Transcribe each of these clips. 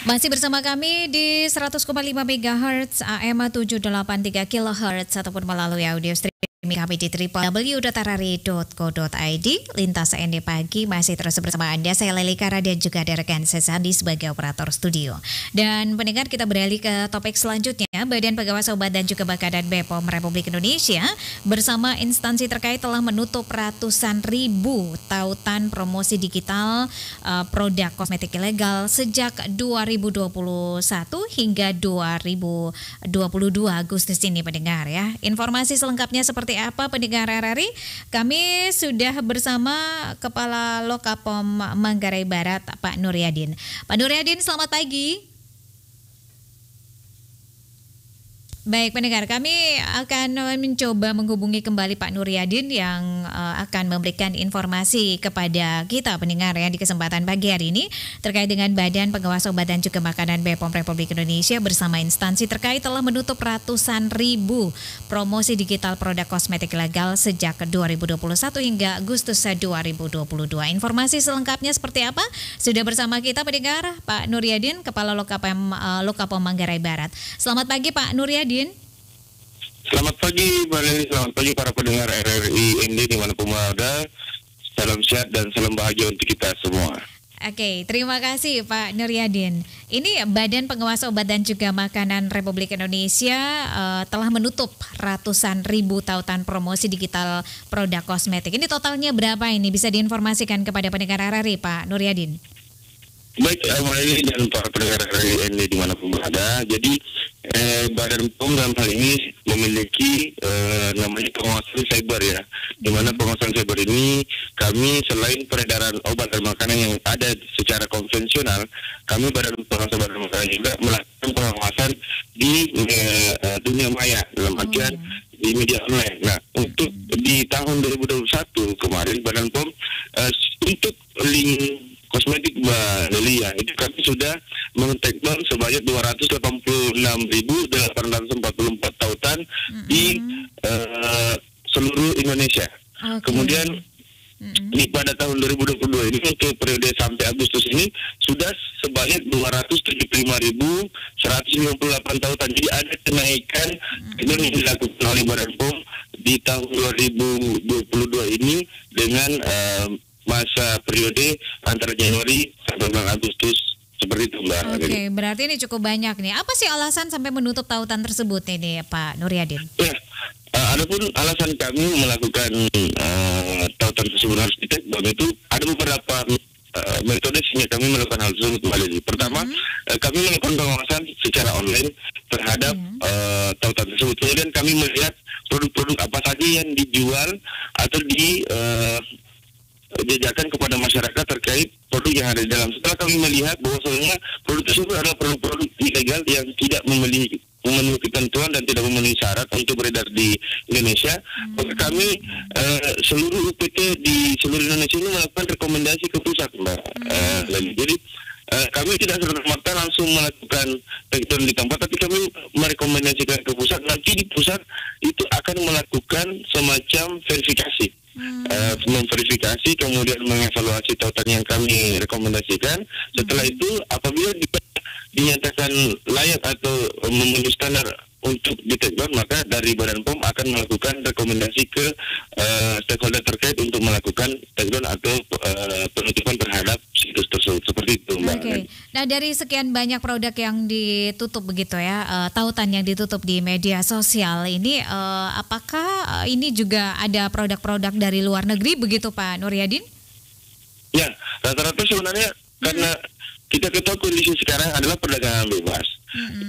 Masih bersama kami di 100,5 MHz AM 783 kHz ataupun melalui audio streaming kami di www.tarari.co.id. Lintas ND Pagi masih terus bersama Anda. Saya Leli Kara dan juga ada rekan Sesandi sebagai operator studio. Dan pendengar, kita beralih ke topik selanjutnya. Badan Pengawas Obat dan juga Bakadan BPOM Republik Indonesia bersama instansi terkait telah menutup ratusan ribu tautan promosi digital produk kosmetik ilegal sejak 2021 hingga 2022 Agustus ini, pendengar ya. Informasi selengkapnya seperti apa, pendengar RRI? Kami sudah bersama Kepala Lokapom Manggarai Barat, Pak Nuryadin. Pak Nuryadin, selamat pagi. Baik, pendengar, kami akan mencoba menghubungi kembali Pak Nuryadin yang akan memberikan informasi kepada kita pendengar ya di kesempatan pagi hari ini terkait dengan Badan Pengawas Obat dan juga Makanan BPOM Republik Indonesia bersama instansi terkait telah menutup ratusan ribu promosi digital produk kosmetik ilegal sejak 2021 hingga Agustus 2022. Informasi selengkapnya seperti apa? Sudah bersama kita pendengar Pak Nuryadin, Kepala Lokapom Manggarai Barat. Selamat pagi Pak Nuryadin. Selamat pagi, Mbak Leli. Selamat pagi para pendengar RRI ND dimanapun berada. Salam sehat dan salam bahagia untuk kita semua. Oke, terima kasih Pak Nuryadin. Ini Badan Pengawas Obat dan juga Makanan Republik Indonesia telah menutup ratusan ribu tautan promosi digital produk kosmetik. Ini totalnya berapa ini? Bisa diinformasikan kepada pendengar RRI, Pak Nuryadin? Baik, Mbak Leli dan para pendengar RRI ND dimanapun berada. Jadi Badan POM dalam hal ini memiliki namanya pengawasan cyber ya. Di mana pengawasan cyber ini kami selain peredaran obat dan makanan yang ada secara konvensional, kami Badan Pengawas Obat dan Makanan juga melakukan pengawasan di dunia maya dalam artian di media online. Nah, untuk di tahun 2021 kemarin Badan POM untuk link kosmetik Mbak Leli ya, itu kami sudah men-take down sebanyak 286.844 tautan di seluruh Indonesia. Kemudian di pada tahun 2022 ini untuk periode sampai Agustus ini sudah sebanyak 275.158 tautan. Jadi ada kenaikan yang dilakukan oleh Badan POM di tahun 2022 ini dengan masa periode antara Januari sampai bulan Agustus seperti itu, Mbak. Oke, berarti ini cukup banyak nih. Apa sih alasan sampai menutup tautan tersebut ini, Pak Nuryadin? Ya, adapun alasan kami melakukan tautan tersebut harus di-take down itu ada beberapa metode sehingga kami melakukan hal tersebut, Mbak Leli. Pertama, kami melakukan pengawasan secara online terhadap tautan tersebut. Kemudian kami melihat produk-produk apa saja yang dijual atau dijajakan kepada masyarakat terkait produk yang ada di dalam. Setelah kami melihat bahwasanya produk tersebut adalah produk-produk ilegal yang tidak memenuhi ketentuan dan tidak memenuhi syarat untuk beredar di Indonesia, maka kami seluruh UPT di seluruh Indonesia ini melakukan rekomendasi ke pusat, Mbak. Jadi kami tidak serta-merta langsung melakukan take-down di tempat, tapi kami merekomendasikan ke pusat. Nanti di pusat itu akan melakukan semacam verifikasi. Memverifikasi, kemudian mengevaluasi tautan yang kami rekomendasikan. Setelah itu apabila dinyatakan layak atau memenuhi standar untuk di-take down, maka dari Badan POM akan melakukan rekomendasi ke stakeholder terkait untuk melakukan take down atau penutupan terhadap situs tersebut. Seperti itu, Mbak. Oke. Nah, dari sekian banyak produk yang ditutup begitu ya, tautan yang ditutup di media sosial ini, apakah ini juga ada produk-produk dari luar negeri begitu, Pak Nuryadin? Ya, rata-rata sebenarnya karena kita ketahui kondisi sekarang adalah perdagangan bebas.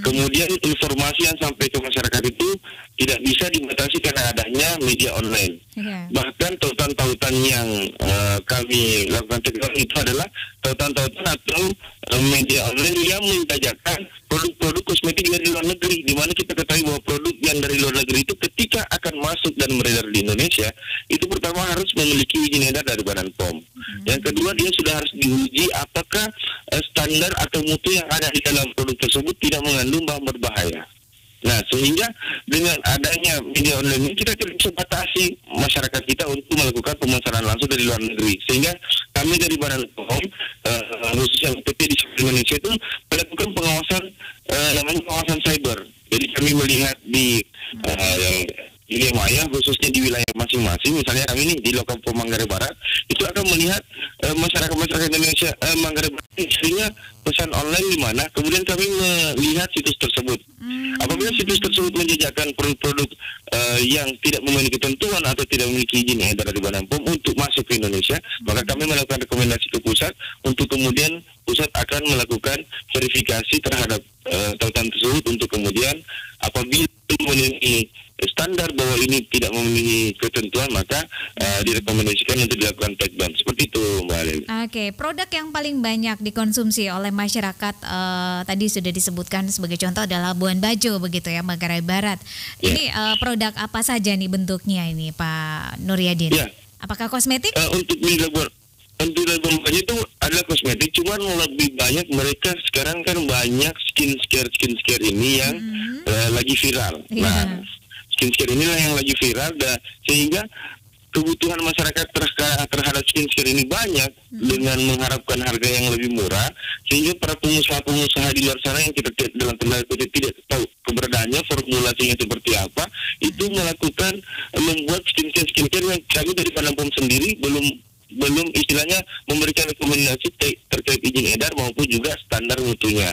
Kemudian informasi yang sampai ke masyarakat itu tidak bisa dibatasi karena adanya media online. Bahkan tautan-tautan yang kami lakukan teguran itu adalah tautan-tautan atau media online yang menjajakan produk-produk kosmetik dari luar negeri, di mana kita ketahui bahwa produk yang dari luar negeri itu ketika akan masuk dan beredar di Indonesia, itu pertama harus memiliki izin edar dari Badan POM. Yang kedua, dia sudah harus diuji apakah standar atau mutu yang ada di dalam produk tersebut tidak mengandung bahan berbahaya. Nah, sehingga dengan adanya media online ini kita tidak bisa batasi masyarakat kita untuk melakukan pemasaran langsung dari luar negeri. Sehingga kami dari Badan POM, khususnya UPT di seluruh Indonesia itu melakukan pengawasan, namanya pengawasan cyber. Jadi kami melihat di dunia maya, khususnya di wilayah masing-masing. Misalnya kami ini di Lokal POM Manggarai Barat, itu akan melihat masyarakat Indonesia Manggarai Barat seringnya pesan online di mana, kemudian kami melihat situs tersebut. Apabila situs tersebut menjajakan produk-produk yang tidak memiliki ketentuan atau tidak memiliki izin edar dari Badan POM untuk masuk ke Indonesia, maka kami melakukan rekomendasi ke pusat untuk kemudian pusat akan melakukan verifikasi terhadap tautan tersebut untuk kemudian apabila memenuhi standar bahwa ini tidak memenuhi ketentuan, maka direkomendasikan untuk dilakukan take down. Seperti itu, Mbak Leli. Oke, produk yang paling banyak dikonsumsi oleh masyarakat tadi sudah disebutkan sebagai contoh adalah Labuan Bajo begitu ya, Manggarai Barat. Ini produk apa saja nih bentuknya ini, Pak Nuryadin? Ya. Apakah kosmetik? Untuk Labuan Bajo itu adalah kosmetik, cuman lebih banyak mereka sekarang kan banyak skincare ini yang lagi viral. Nah, skincare inilah yang lagi viral, sehingga kebutuhan masyarakat terhadap skincare ini banyak dengan mengharapkan harga yang lebih murah, sehingga para pengusaha di luar sana yang kita dalam tanda kutip tidak tahu keberadaannya, formulasinya seperti apa, itu membuat skincare yang kami dari Badan POM sendiri belum istilahnya memberikan rekomendasi terkait izin edar maupun juga standar mutunya.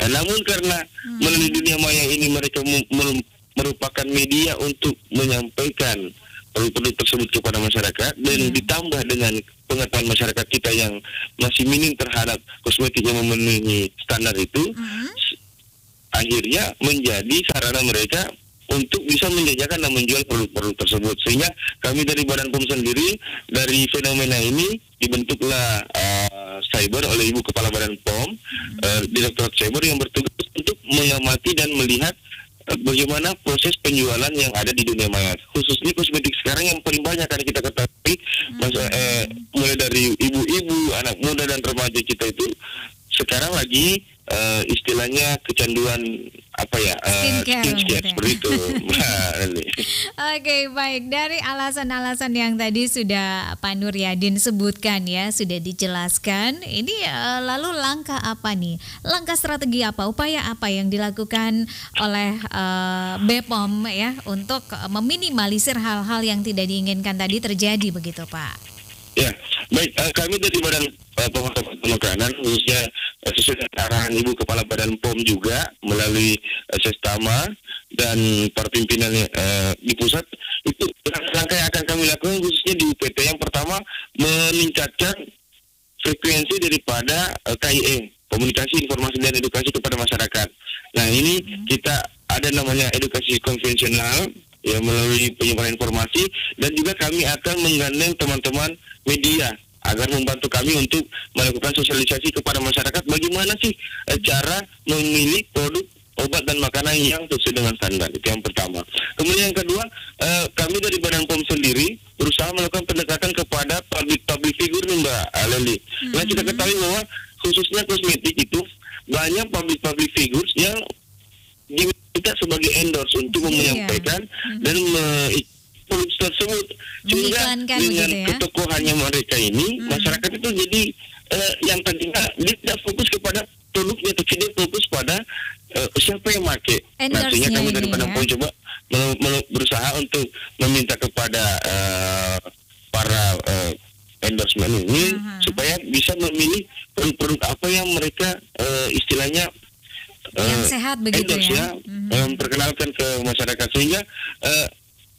Namun karena melalui dunia maya ini mereka merupakan media untuk menyampaikan produk tersebut kepada masyarakat, dan ditambah dengan pengetahuan masyarakat kita yang masih minim terhadap kosmetik yang memenuhi standar itu, akhirnya menjadi sarana mereka untuk bisa menjajakan dan menjual produk-produk tersebut. Sehingga kami dari Badan POM sendiri, dari fenomena ini dibentuklah cyber oleh Ibu Kepala Badan POM, Direktorat Cyber yang bertugas untuk mengamati dan melihat bagaimana proses penjualan yang ada di dunia maya, khususnya kosmetik sekarang yang paling banyak karena kita ketahui mulai dari ibu-ibu, anak muda dan remaja kita itu sekarang lagi istilahnya kecanduan skincare gitu ya. Seperti itu. Oke, baik. Dari alasan-alasan yang tadi sudah Pak Nuryadin sebutkan ya, sudah dijelaskan. Ini lalu langkah apa nih? Langkah strategi apa? Upaya apa yang dilakukan oleh BPOM ya untuk meminimalisir hal-hal yang tidak diinginkan tadi terjadi begitu, Pak? Ya, baik. Kami dari Badan Pemakanan khususnya sesuai dengan arahan Ibu Kepala Badan POM juga melalui Sestama dan para pimpinan di pusat, itu langkah yang akan kami lakukan khususnya di UPT. Yang pertama, meningkatkan frekuensi daripada KIE, komunikasi, informasi dan edukasi kepada masyarakat. Nah, ini kita ada namanya edukasi konvensional ya, melalui penyebaran informasi, dan juga kami akan menggandeng teman-teman media agar membantu kami untuk melakukan sosialisasi kepada masyarakat bagaimana sih cara memilih produk obat dan makanan yang sesuai dengan standar. Itu yang pertama. Kemudian yang kedua, kami dari Badan POM sendiri berusaha melakukan pendekatan kepada public figure, Mbak Leli. Nah, kita ketahui bahwa khususnya kosmetik itu banyak public figures yang diminta sebagai endorse untuk menyampaikan dan produk tersebut, sehingga dengan ketokohannya mereka ini masyarakat itu jadi yang tadinya dia tidak fokus kepada produknya, tapi dia fokus pada siapa yang pakai. Nah, sehingga kami dari Badan POM coba berusaha untuk meminta kepada para endorsement ini supaya bisa memilih produk-produk apa yang mereka istilahnya yang sehat begitu ya, memperkenalkan ke masyarakat, sehingga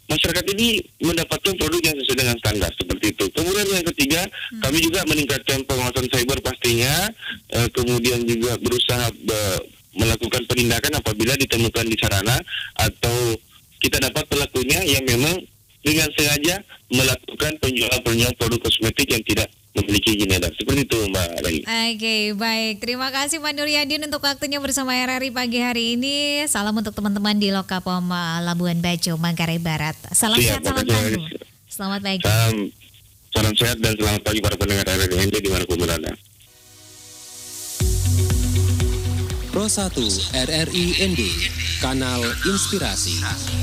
masyarakat ini mendapatkan produk yang sesuai dengan standar seperti itu. Kemudian yang ketiga, kami juga meningkatkan pengawasan cyber pastinya, kemudian juga berusaha melakukan penindakan apabila ditemukan di sarana atau kita dapat pelakunya yang memang dengan sengaja melakukan penjualan produk kosmetik yang tidak memiliki izin edar. Seperti itu, Mbak Rai. Oke, baik. Terima kasih Pak Nuryadin untuk waktunya bersama RRI pagi hari ini. Salam untuk teman-teman di Lokapom Labuan Bajo, Manggarai Barat. Salam sehat, salam tangguh. Selamat pagi. Salam sehat dan selamat pagi para pendengar RRI dimanapun berada. Pro 1 RRI ND, Kanal Inspirasi.